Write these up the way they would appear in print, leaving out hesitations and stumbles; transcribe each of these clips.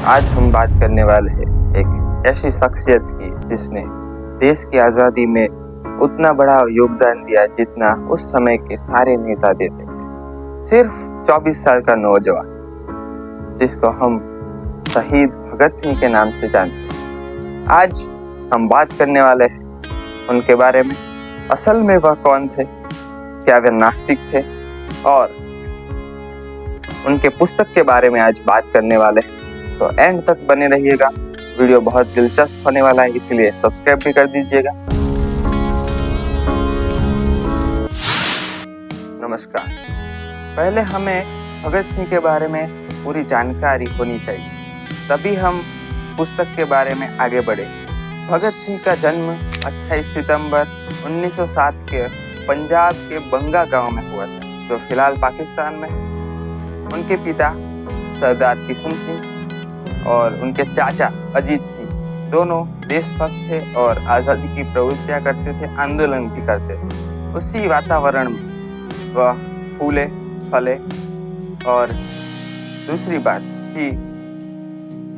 आज हम बात करने वाले हैं एक ऐसी शख्सियत की जिसने देश की आज़ादी में उतना बड़ा योगदान दिया जितना उस समय के सारे नेता देते थे। सिर्फ 24 साल का नौजवान जिसको हम शहीद भगत सिंह के नाम से जानते हैं। आज हम बात करने वाले हैं उनके बारे में। असल में वह कौन थे, क्या वे नास्तिक थे, और उनके पुस्तक के बारे में आज बात करने वाले हैं। तो एंड तक बने रहिएगा, वीडियो बहुत दिलचस्प होने वाला है, इसलिए सब्सक्राइब भी कर दीजिएगा। नमस्कार। पहले हमें भगत सिंह के बारे में पूरी जानकारी होनी चाहिए, तभी हम पुस्तक के बारे में आगे बढ़े। भगत सिंह का जन्म 28 सितंबर 1907 के पंजाब के बंगा गांव में हुआ था, जो फिलहाल पाकिस्तान में है। उनके पिता सरदार किशन सिंह और उनके चाचा अजीत सिंह दोनों देशभक्त थे और आज़ादी की प्रवृत्तियां करते थे, आंदोलन भी करते थे। उसी वातावरण में वह फूले फले। और दूसरी बात कि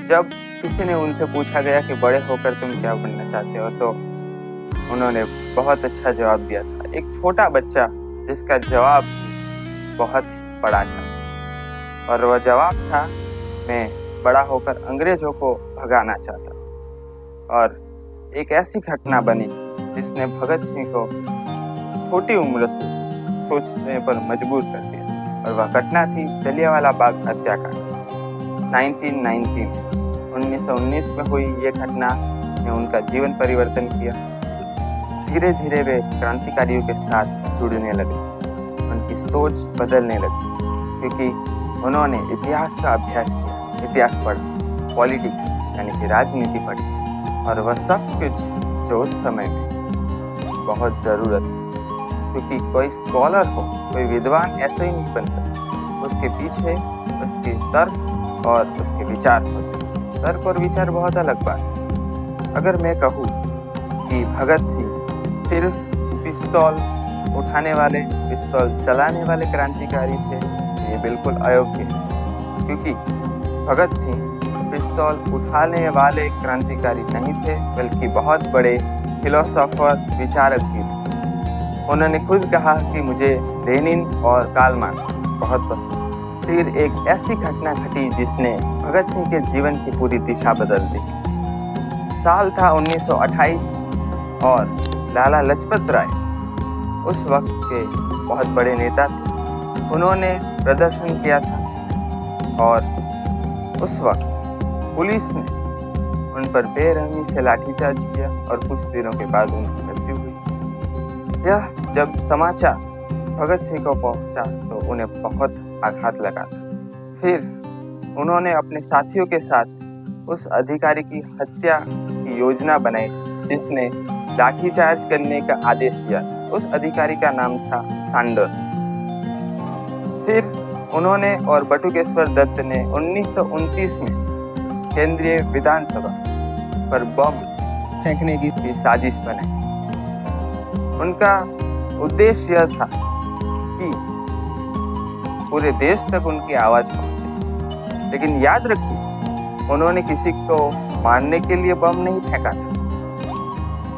जब किसी ने उनसे पूछा गया कि बड़े होकर तुम क्या बनना चाहते हो, तो उन्होंने बहुत अच्छा जवाब दिया था। एक छोटा बच्चा जिसका जवाब बहुत बड़ा था, और वह जवाब था, मैं बड़ा होकर अंग्रेजों को भगाना चाहता हूँ। और एक ऐसी घटना बनी जिसने भगत सिंह को छोटी उम्र से सोचने पर मजबूर कर दिया, और वह घटना थी जलियांवाला बाग हत्याकांड। 1919 में हुई ये घटना ने उनका जीवन परिवर्तन किया। धीरे धीरे वे क्रांतिकारियों के साथ जुड़ने लगे, उनकी सोच बदलने लगी, क्योंकि उन्होंने इतिहास का अभ्यास किया, इतिहास पढ़ा, पॉलिटिक्स यानी कि राजनीति पढ़ी, और वह सब कुछ जो उस समय में बहुत ज़रूरत है। क्योंकि कोई स्कॉलर हो, कोई विद्वान ऐसे ही नहीं बनता, उसके पीछे उसके तर्क और उसके विचार होते हैं। तर्क और विचार बहुत अलग बात है। अगर मैं कहूँ कि भगत सिंह सिर्फ पिस्तौल उठाने वाले, पिस्तौल चलाने वाले क्रांतिकारी थे, ये बिल्कुल अयोग्य है। क्योंकि भगत सिंह पिस्तौल उठाने वाले क्रांतिकारी नहीं थे, बल्कि बहुत बड़े फिलोसोफर, विचारक भी थे। उन्होंने खुद कहा कि मुझे लेनिन और कार्ल मार्क्स बहुत पसंद। फिर एक ऐसी घटना घटी जिसने भगत सिंह के जीवन की पूरी दिशा बदल दी। साल था 1928 और लाला लाजपत राय उस वक्त के बहुत बड़े नेता थे। उन्होंने प्रदर्शन किया था, और उस वक्त पुलिस ने उन पर बेरहमी से लाठीचार्ज किया, और कुछ दिनों के बाद उनकी मृत्यु हुई। यह जब समाचार भगत सिंह को पहुंचा तो उन्हें बहुत आघात लगा था। फिर उन्होंने अपने साथियों के साथ उस अधिकारी की हत्या की योजना बनाई जिसने लाठीचार्ज करने का आदेश दिया था। उस अधिकारी का नाम था सैंडर्स। फिर उन्होंने और बटुकेश्वर दत्त ने 1929 में केंद्रीय विधानसभा पर बम फेंकने की साजिश बनाई। उनका उद्देश्य यह था कि पूरे देश तक उनकी आवाज पहुंचे। लेकिन याद रखिए, उन्होंने किसी को मारने के लिए बम नहीं फेंका था।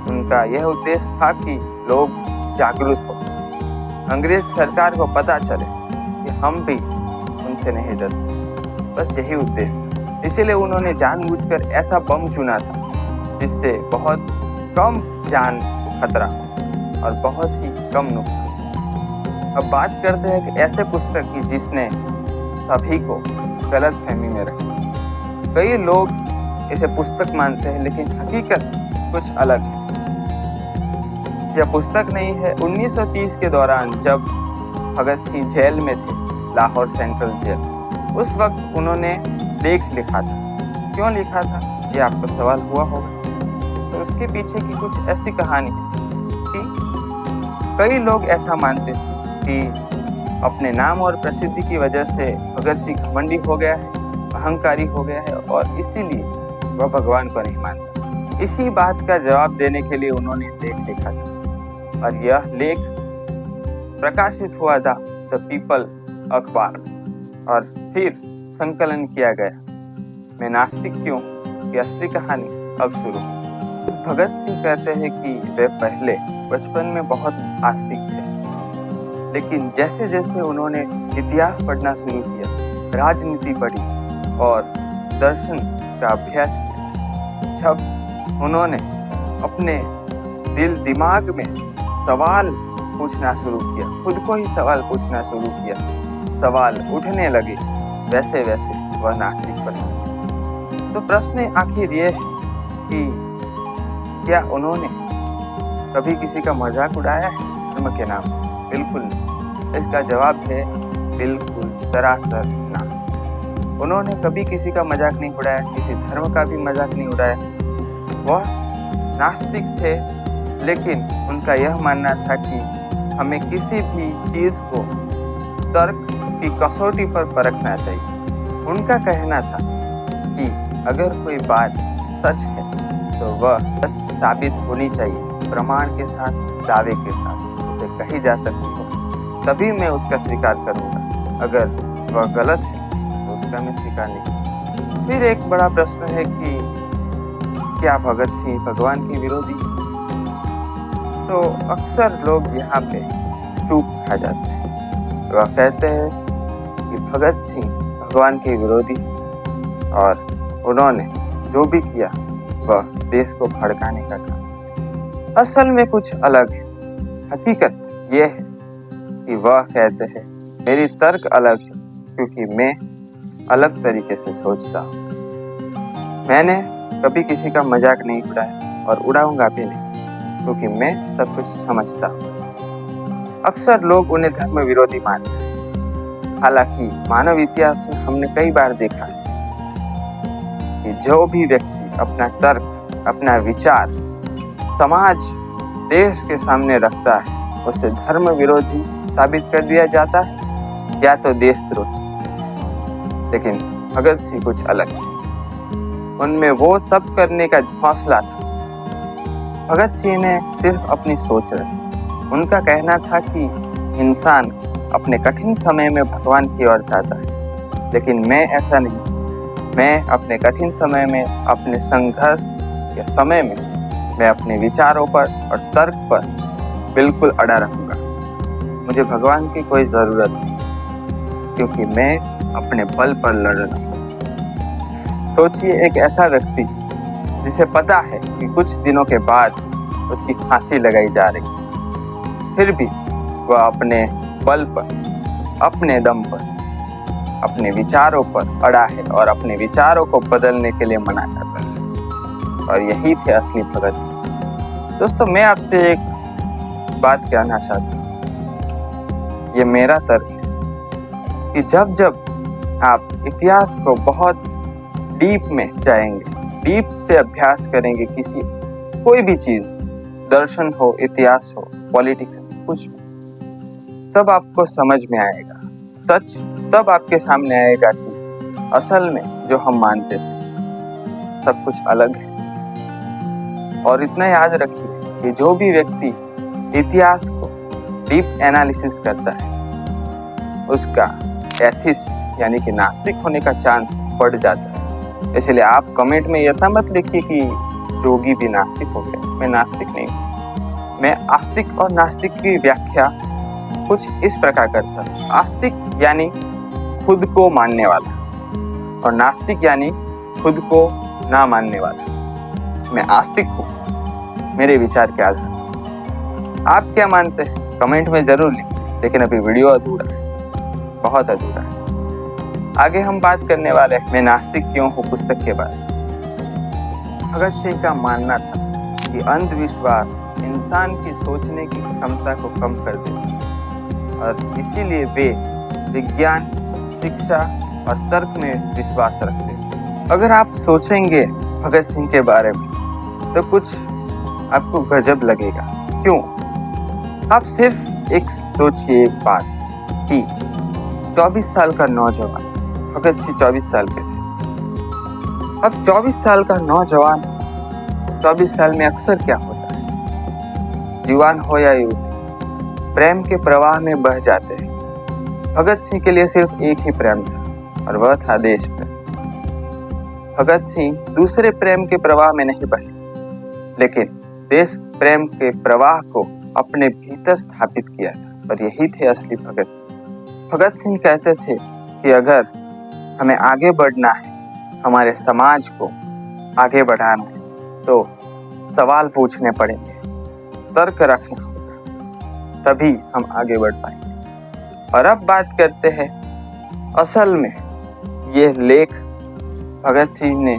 उनका यह उद्देश्य था कि लोग जागरूक हो, अंग्रेज सरकार को पता चले कि हम भी उनसे नहीं डरते। बस यही उद्देश्य था। इसीलिए उन्होंने जानबूझकर ऐसा बम चुना था जिससे बहुत कम जान खतरा और बहुत ही कम नुकसान। अब बात करते हैं कि ऐसे पुस्तक की जिसने सभी को गलतफहमी में रखा। कई लोग इसे पुस्तक मानते हैं, लेकिन हकीकत कुछ अलग है। यह पुस्तक नहीं है। 1930 के दौरान जब भगत सिंह जेल में थे, लाहौर सेंट्रल जेल, उस वक्त उन्होंने लेख लिखा था। क्यों लिखा था, ये आपको सवाल हुआ होगा। तो उसके पीछे की कुछ ऐसी कहानी है कि कई लोग ऐसा मानते थे कि अपने नाम और प्रसिद्धि की वजह से भगत सिंह घमंडी हो गया है, अहंकारी हो गया है, और इसीलिए वह भगवान को नहीं मानता। इसी बात का जवाब देने के लिए उन्होंने लेख लिखा था, और यह लेख प्रकाशित हुआ था द पीपल अखबार, और फिर संकलन किया गया। मैं नास्तिक क्यों की असली कहानी अब शुरू। भगत सिंह कहते हैं कि वे पहले बचपन में बहुत आस्तिक थे, लेकिन जैसे जैसे उन्होंने इतिहास पढ़ना शुरू किया, राजनीति पढ़ी और दर्शन का अभ्यास किया, जब उन्होंने अपने दिल दिमाग में सवाल पूछना शुरू किया, खुद को ही सवाल पूछना शुरू किया, सवाल उठने लगे, वैसे वैसे वह नास्तिक बना। तो प्रश्न आखिर ये है कि क्या उन्होंने कभी किसी का मजाक उड़ाया है धर्म के नाम? बिल्कुल नहीं। इसका जवाब है बिल्कुल सरासर ना। उन्होंने कभी किसी का मजाक नहीं उड़ाया, किसी धर्म का भी मजाक नहीं उड़ाया। वह नास्तिक थे, लेकिन उनका यह मानना था कि हमें किसी भी चीज को तर्क की कसौटी पर परखना चाहिए। उनका कहना था कि अगर कोई बात सच है तो वह सच साबित होनी चाहिए, प्रमाण के साथ, दावे के साथ उसे कही जा सकती हो, तभी मैं उसका स्वीकार करूंगा। अगर वह गलत है तो उसका मैं स्वीकार नहीं। फिर एक बड़ा प्रश्न है कि क्या भगत सिंह भगवान के विरोधी? तो अक्सर लोग यहाँ पे चूक खा जाते हैं। वह कहते हैं कि भगत सिंह भगवान के विरोधी और उन्होंने जो भी किया वह देश को भड़काने का था। असल में कुछ अलग है। हकीकत यह है कि वह कहते हैं मेरी तर्क अलग है क्योंकि मैं अलग तरीके से सोचता हूँ। मैंने कभी किसी का मजाक नहीं उड़ाया और उड़ाऊंगा भी नहीं, क्योंकि मैं सब कुछ समझता हूँ। अक्सर लोग उन्हें धर्म विरोधी मानते हैं, हालांकि मानव इतिहास में हमने कई बार देखा है कि जो भी व्यक्ति अपना तर्क, अपना विचार समाज, देश के सामने रखता है, उसे धर्म विरोधी साबित कर दिया जाता है या तो देशद्रोही। लेकिन भगत सिंह कुछ अलग है। उनमें वो सब करने का हौसला था। भगत सिंह ने सिर्फ अपनी सोच रखी। उनका कहना था कि इंसान अपने कठिन समय में भगवान की ओर जाता है, लेकिन मैं ऐसा नहीं। मैं अपने कठिन समय में, अपने संघर्ष के समय में, मैं अपने विचारों पर और तर्क पर बिल्कुल अड़ा रहूंगा। मुझे भगवान की कोई जरूरत नहीं, क्योंकि मैं अपने बल पर लड़ रहा हूँ। सोचिए एक ऐसा व्यक्ति जिसे पता है कि कुछ दिनों के बाद उसकी फांसी लगाई जा रही है, फिर भी वह अपने बल पर, अपने दम पर, अपने विचारों पर अड़ा है और अपने विचारों को बदलने के लिए मना करता है। और यही थे असली भगत सिंह। दोस्तों, मैं आपसे एक बात कहना चाहता हूँ। ये मेरा तर्क है कि जब जब आप इतिहास को बहुत डीप में जाएंगे, डीप से अभ्यास करेंगे, कोई भी चीज, दर्शन हो, इतिहास हो, पॉलिटिक्स, कुछ भी, तब आपको समझ में आएगा सच। तब आपके सामने आएगा कि असल में जो हम मानते थे सब कुछ अलग है। और इतना याद रखिए कि जो भी व्यक्ति इतिहास को डीप एनालिसिस करता है, उसका एथिस्ट यानी कि नास्तिक होने का चांस बढ़ जाता है। इसलिए आप कमेंट में ऐसा मत लिखिए कि जोगी भी नास्तिक हो गए। मैं नास्तिक नहीं हूँ। मैं आस्तिक और नास्तिक की व्याख्या कुछ इस प्रकार करता हूँ। आस्तिक यानी खुद को मानने वाला और नास्तिक यानी खुद को ना मानने वाला। मैं आस्तिक हूँ मेरे विचार के आधार। आप क्या मानते हैं कमेंट में जरूर लिखिए। लेकिन अभी वीडियो अधूरा है, बहुत अधूरा है। आगे हम बात करने वाले हैं मैं नास्तिक क्यों हूँ पुस्तक के बारे में। भगत सिंह का मानना था कि अंधविश्वास इंसान की सोचने की क्षमता को कम कर देता है और इसीलिए वे विज्ञान, शिक्षा और तर्क में विश्वास रखते हैं। अगर आप सोचेंगे भगत सिंह के बारे में तो कुछ आपको गजब लगेगा। क्यों? आप सिर्फ एक सोचिए एक बात कि 24 साल का नौजवान, भगत सिंह 24 साल के थे। अब 24 साल का नौजवान, 24 साल में अक्सर क्या होता है, युवान हो या युवती, प्रेम के प्रवाह में बह जाते हैं। भगत सिंह के लिए सिर्फ एक ही प्रेम था और वह था देश प्रेम। भगत सिंह दूसरे प्रेम के प्रवाह में नहीं बहे, लेकिन देश प्रेम के प्रवाह को अपने भीतर स्थापित किया था, और यही थे असली भगत सिंह। भगत सिंह कहते थे कि अगर हमें आगे बढ़ना है, हमारे समाज को आगे बढ़ाना है, तो सवाल पूछने पड़ेंगे, तर्क रखना होगा, तभी हम आगे बढ़ पाएंगे। और अब बात करते हैं असल में ये लेख भगत सिंह ने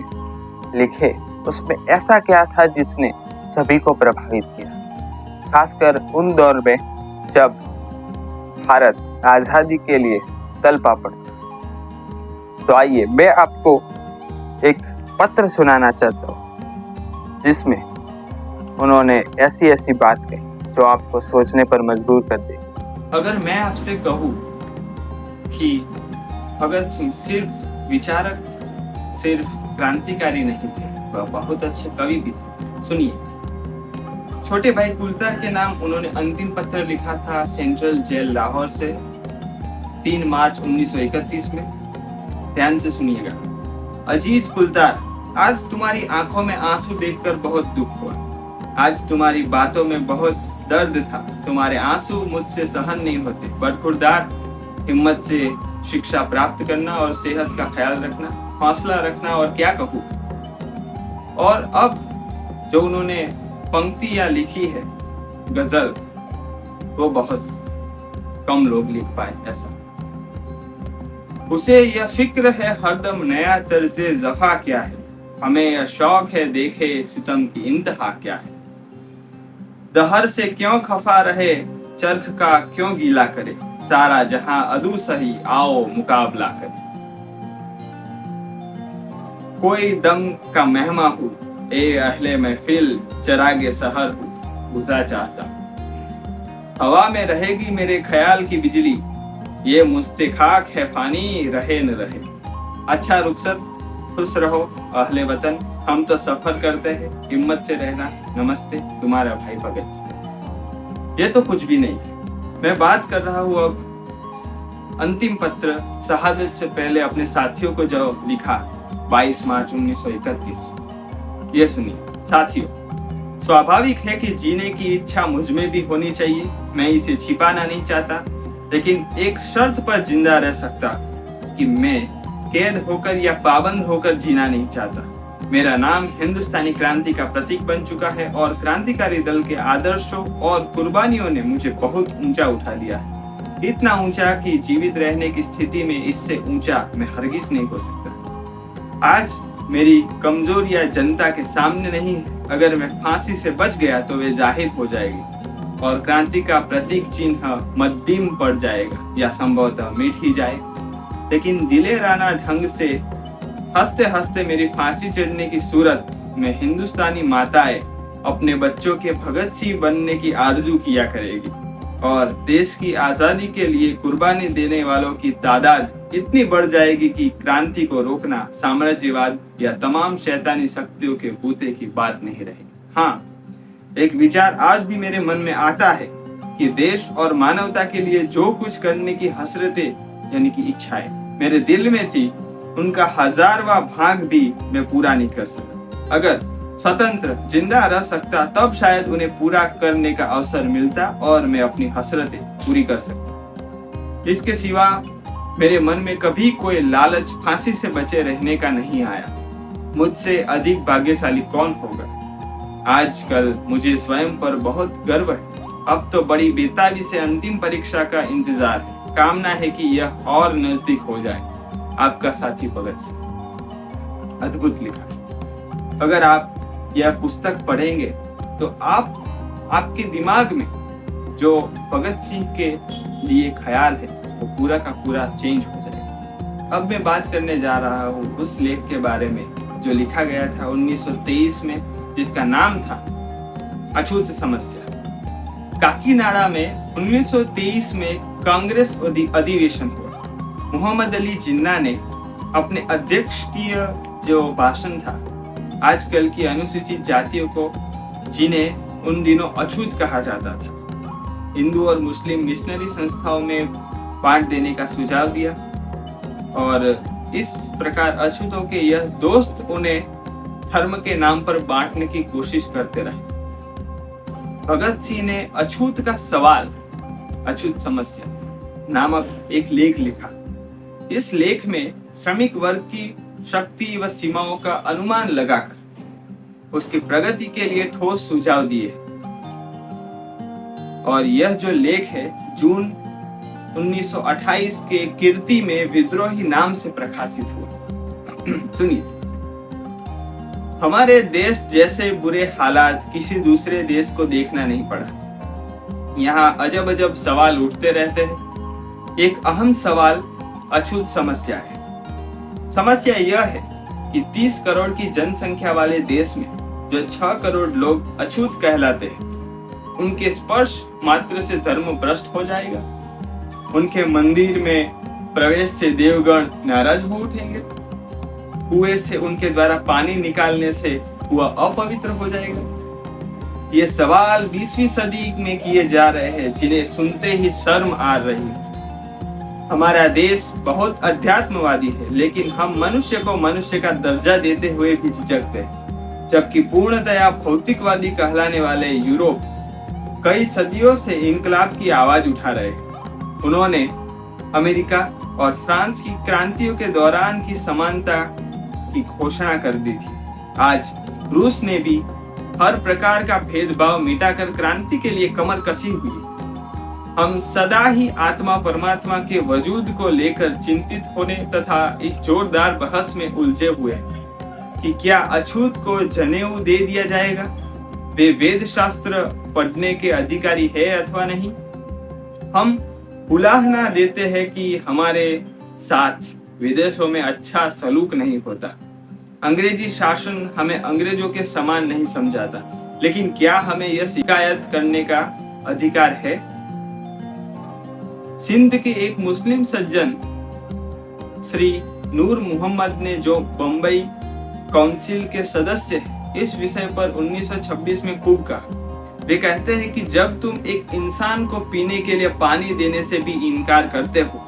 लिखे, उसमें ऐसा क्या था जिसने सभी को प्रभावित किया, खासकर उन दौर में जब भारत आजादी के लिए तलपा पड़ा। तो आइए मैं आपको एक पत्र सुनाना चाहता हूँ, जिसमें उन्होंने ऐसी ऐसी बात कही जो आपको सोचने पर मजबूर कर दे। अगर मैं आपसे कहूँ कि भगत सिंह सिर्फ विचारक, सिर्फ क्रांतिकारी नहीं थे, वह बहुत अच्छे कवि भी थे। सुनिए, छोटे भाई कुलतार के नाम उन्होंने अंतिम पत्र लिखा था सेंट्रल जेल लाहौर से 3 मार्च 1931 में। ध्यान से सुनिएगा। अजीज कुलतार, आज तुम्हारी आंखों में आंसू देखकर बहुत दुख हुआ। आज तुम्हारी बातों में बहुत दर्द था। तुम्हारे आंसू मुझसे सहन नहीं होते। बरखुरदार, हिम्मत से शिक्षा प्राप्त करना और सेहत का ख्याल रखना, हौसला रखना, और क्या कहूँ। और अब जो उन्होंने पंक्तियां लिखी है गजल, वो बहुत कम लोग लिख पाए। ऐसा उसे यह फिक्र है हरदम नया तर्जे जफा क्या है, हमें यह शौक है देखे सितम की इंतहा क्या है। दहर से क्यों खफा रहे, चरख का क्यों गीला करे, सारा जहां अदू सही आओ मुकाबला करे। कोई दम का मेहमा हूँ, ए अहले महफिल चरागे सहर हूँ, गुजा चाहता। हवा में रहेगी मेरे ख्याल की बिजली, ये मुस्तिखाक है फानी रहे न रहे। अच्छा रुखसत, खुश रहो अहले वतन, हम तो सफर करते हैं, हिम्मत से रहना। नमस्ते, तुम्हारा भाई भगत सिंह। ये तो कुछ भी नहीं, मैं बात कर रहा हूँ अब अंतिम पत्र शहादत से पहले अपने साथियों को जो लिखा 22 मार्च 1931। ये सुनिए। साथियों, स्वाभाविक है कि जीने की इच्छा मुझ में भी होनी चाहिए, मैं इसे छिपाना नहीं चाहता, लेकिन एक शर्त पर जिंदा रह सकता कि मैं कैद होकर या पाबंद होकर जीना नहीं चाहता। मेरा नाम हिंदुस्तानी क्रांति का प्रतीक बन चुका है और क्रांतिकारी दल के आदर्शों और कुर्बानियों ने मुझे बहुत ऊंचा उठा लिया है, इतना ऊंचा कि जीवित रहने की स्थिति में इससे ऊंचा मैं हरगिज नहीं हो सकता। आज मेरी कमजोरियां जनता के सामने नहीं है। अगर मैं फांसी से बच गया तो वे जाहिर हो जाएगी और क्रांति का प्रतीक चिन्ह मद्दिम पड़ जाएगा या संभवतः मिट ही जाए। लेकिन दिलेराना ढंग से हंसते हंसते मेरी फांसी चढ़ने की सूरत में हिंदुस्तानी माताएं अपने बच्चों के भगत सिंह बनने की आरजू किया करेगी और देश की आजादी के लिए कुर्बानी देने वालों की तादाद इतनी बढ़ जाएगी कि क्रांति को रोकना साम्राज्यवाद या तमाम शैतानी शक्तियों के बूते की बात नहीं रहेगी। हाँ, एक विचार आज भी मेरे मन में आता है कि देश और मानवता के लिए जो कुछ करने की हसरतें यानी कि इच्छाएं मेरे दिल में थी, उनका 1000वां भाग भी मैं पूरा नहीं कर सका। अगर स्वतंत्र जिंदा रह सकता तब शायद उन्हें पूरा करने का अवसर मिलता और मैं अपनी हसरतें पूरी कर सकता। इसके सिवा मेरे मन में कभी कोई लालच फांसी से बचे रहने का नहीं आया। मुझसे अधिक भाग्यशाली कौन होगा। आजकल मुझे स्वयं पर बहुत गर्व है। अब तो बड़ी बेताबी से अंतिम परीक्षा का इंतजार है। कामना है कि यह और नजदीक हो जाए। आपका साथी भगत सिंह। अद्भुत लिखा। अगर आप यह पुस्तक पढ़ेंगे तो आपके दिमाग में जो भगत सिंह के लिए ख्याल है वो पूरा का पूरा चेंज हो जाएगा। अब मैं बात करने जा रहा हूँ उस लेख के बारे में जो लिखा गया था 1923 में, जिसका नाम था अछूत समस्या। काकीनाडा में 1923 में कांग्रेस अधिवेशन हुआ। मोहम्मद अली जिन्ना ने अपने अध्यक्ष की जो भाषण था, आजकल की अनुसूचित जातियों को जिन्हें उन दिनों अछूत कहा जाता था, हिंदू और मुस्लिम मिशनरी संस्थाओं में बांट देने का सुझाव दिया और इस प्रकार अछूतों के यह दोस्त उन्हें धर्म के नाम पर बांटने की कोशिश करते रहे। भगत सिंह ने अछूत का सवाल, अछूत समस्या नामक एक लेख लिखा। इस लेख में श्रमिक वर्ग की शक्ति व सीमाओं का अनुमान लगाकर उसकी प्रगति के लिए ठोस सुझाव दिए। और यह जो लेख है जून 1928 के कीर्ति में विद्रोही नाम से प्रकाशित हुआ। सुनिए, हमारे देश जैसे बुरे हालात किसी दूसरे देश को देखना नहीं पड़ा। यहाँ अजब अजब सवाल उठते रहते हैं। एक अहम सवाल अछूत समस्या है। समस्या यह है कि 30 करोड़ की जनसंख्या वाले देश में जो 6 करोड़ लोग अछूत कहलाते हैं, उनके स्पर्श मात्र से धर्म भ्रष्ट हो जाएगा। उनके मंदिर में प्रवेश से देवगण नाराज हो उठेंगे। कुएं से उनके द्वारा पानी निकालने से वह अपवित्र हो जाएगा। ये सवाल 20वीं सदी में किए जा रहे हैं, जिन्हें सुनते ही शर्म आ रही है। हमारा देश बहुत अध्यात्मवादी है, लेकिन हम मनुष्य को मनुष्य का दर्जा देते हुए भी झिझकते हैं, जबकि पूर्णतया भौतिकवादी कहलाने वाले यूरोप कई सदियों से इनकलाब की आवाज उठा रहे हैं। उन्होंने अमेरिका और फ्रांस की क्रांतियों के दौरान की समानता की घोषणा कर दी थी। आज रूस ने भी हर प्रकार का भेदभाव मिटाकर क्रांति के लिए कमर कसी हुई। हम सदा ही आत्मा परमात्मा के वजूद को लेकर चिंतित होने तथा इस जोरदार बहस में उलझे हुए हैं कि क्या अछूत को जनेऊ दे दिया जाएगा, वे वेद शास्त्र पढ़ने के अधिकारी है अथवा नहीं। हम उलाहना देते हैं कि हमारे साथ विदेशों में अच्छा सलूक नहीं होता। अंग्रेजी शासन हमें अंग्रेजों के समान नहीं समझाता, लेकिन क्या हमें यह शिकायत करने का अधिकार है? सिंध के एक मुस्लिम सज्जन श्री नूर मोहम्मद ने, जो बंबई काउंसिल के सदस्य हैं, इस विषय पर 1926 में खूब कहा। वे कहते हैं कि जब तुम एक इंसान को पीने के लिए पानी देने से भी इनकार करते हो,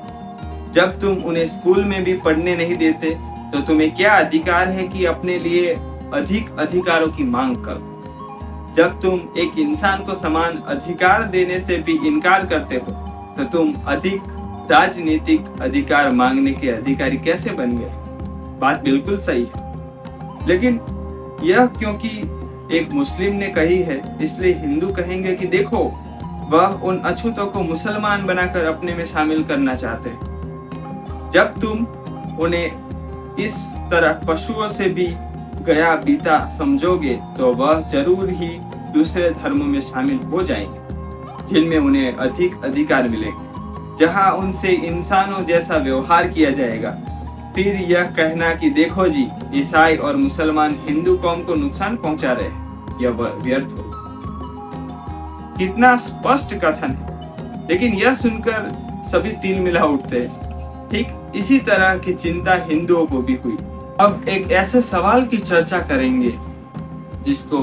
जब तुम उन्हें स्कूल में भी पढ़ने नहीं देते, तो तुम्हें क्या अधिकार है कि अपने लिए अधिक अधिकारों की मांग करो? जब तुम एक इंसान को समान अधिकार देने से भी इनकार करते हो, तो तुम अधिक राजनीतिक अधिकार मांगने के अधिकारी कैसे बन गए? बात बिल्कुल सही है, लेकिन यह क्योंकि एक मुस्लिम ने कही है, इसलिए हिंदू कहेंगे कि देखो, वह उन अछूतों को मुसलमान बनाकर अपने में शामिल करना चाहते हैं। जब तुम उन्हें इस तरह पशुओं से भी गया बीता समझोगे, तो वह जरूर ही दूसरे धर्मों में शामिल हो जाएंगे, जिनमें उन्हें अधिक अधिकार मिलेंगे, जहां उनसे इंसानों जैसा व्यवहार किया जाएगा। फिर यह कहना कि देखो जी, ईसाई और मुसलमान हिंदू कौम को नुकसान पहुंचा रहे हैं, यह व्यर्थ हो। कितना स्पष्ट कथन है, लेकिन यह सुनकर सभी तिल मिला उठते हैं। ठीक इसी तरह की चिंता हिंदुओं को भी हुई। अब एक ऐसे सवाल की चर्चा करेंगे जिसको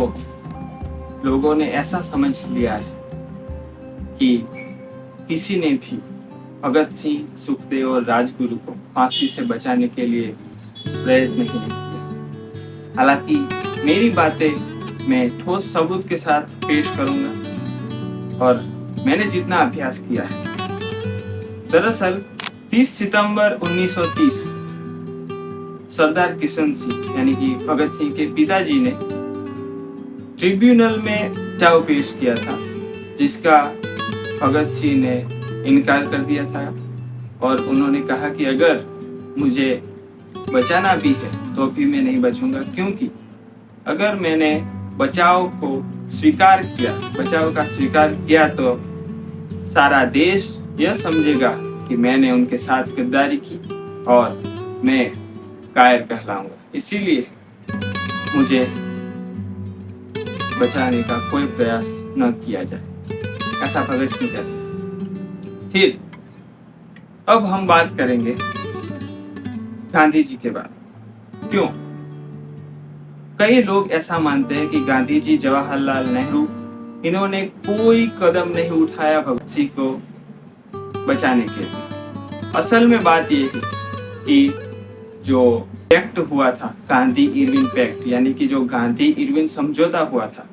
लोगों ने ऐसा समझ लिया है कि किसी ने भी भगत सिंह, सुखदेव और राजगुरु को फांसी से बचाने के लिए प्रयत्न नहीं किया। हालांकि मेरी बातें मैं ठोस सबूत के साथ पेश करूंगा और मैंने जितना अभ्यास किया है। दरअसल 30 सितंबर 1930 सरदार किशन सिंह यानी कि भगत सिंह के पिताजी ने ट्रिब्यूनल में चाव पेश किया था, जिसका भगत सिंह ने इनकार कर दिया था और उन्होंने कहा कि अगर मुझे बचाना भी है तो भी मैं नहीं बचूंगा, क्योंकि अगर मैंने बचाव का स्वीकार किया तो सारा देश यह समझेगा कि मैंने उनके साथ गद्दारी की और मैं कायर कहलाऊंगा। इसीलिए मुझे बचाने का कोई प्रयास न किया जाए, ऐसा भगत सिंह कहते हैं। फिर अब हम बात करेंगे गांधी जी के बारे में। क्यों? कई लोग ऐसा मानते हैं कि गांधी जी, जवाहरलाल नेहरू, इन्होंने कोई कदम नहीं उठाया भगत सिंह को बचाने के लिए। असल में बात यह है कि जो पैक्ट हुआ था, गांधी इरविन पैक्ट, यानी कि जो गांधी इरविन समझौता हुआ था,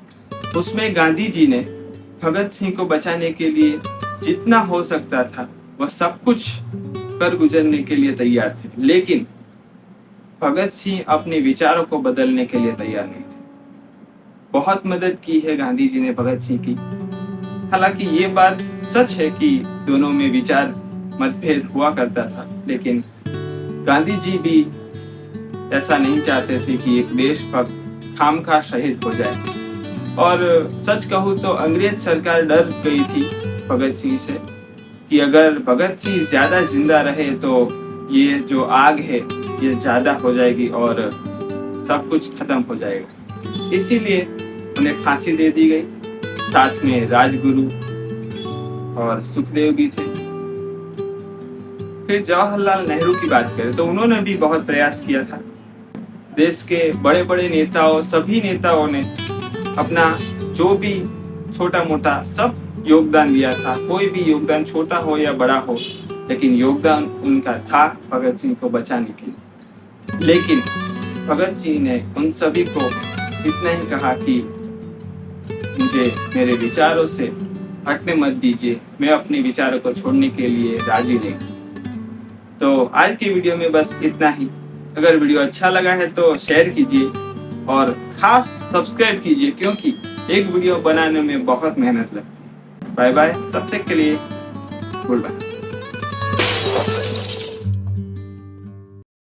उसमें गांधी जी ने भगत सिंह को बचाने के लिए जितना हो सकता था वह सब कुछ कर गुजरने के लिए तैयार थे, लेकिन भगत सिंह अपने विचारों को बदलने के लिए तैयार नहीं थे। बहुत मदद की है गांधी जी ने भगत सिंह की। हालांकि ये बात सच है कि दोनों में विचार मतभेद हुआ करता था, लेकिन गांधी जी भी ऐसा नहीं चाहते थे कि एक देशभक्त खामखा शहीद हो जाए। और सच कहूँ तो अंग्रेज सरकार डर गई थी भगत सिंह से कि अगर भगत सिंह ज्यादा जिंदा रहे तो ये जो आग है ये ज्यादा हो जाएगी और सब कुछ खत्म हो जाएगा। इसीलिए उन्हें फांसी दे दी गई। साथ में राजगुरु और सुखदेव भी थे। फिर जवाहरलाल नेहरू की बात करें तो उन्होंने भी बहुत प्रयास किया था। देश के बड़े बड़े नेताओं, सभी नेताओं ने अपना जो भी छोटा मोटा सब योगदान दिया था। कोई भी योगदान छोटा हो या बड़ा हो, लेकिन योगदान उनका था भगत सिंह को बचाने के लिए। लेकिन भगत सिंह ने उन सभी को इतना ही कहा कि मुझे मेरे विचारों से हटने मत दीजिए, मैं अपने विचारों को छोड़ने के लिए राजी नहीं। तो आज की वीडियो में बस इतना ही। अगर वीडियो अच्छा लगा है तो शेयर कीजिए और खास सब्सक्राइब कीजिए, क्योंकि एक वीडियो बनाने में बहुत मेहनत लगती है। बाय बाय, तब तक के लिए गुड बाय।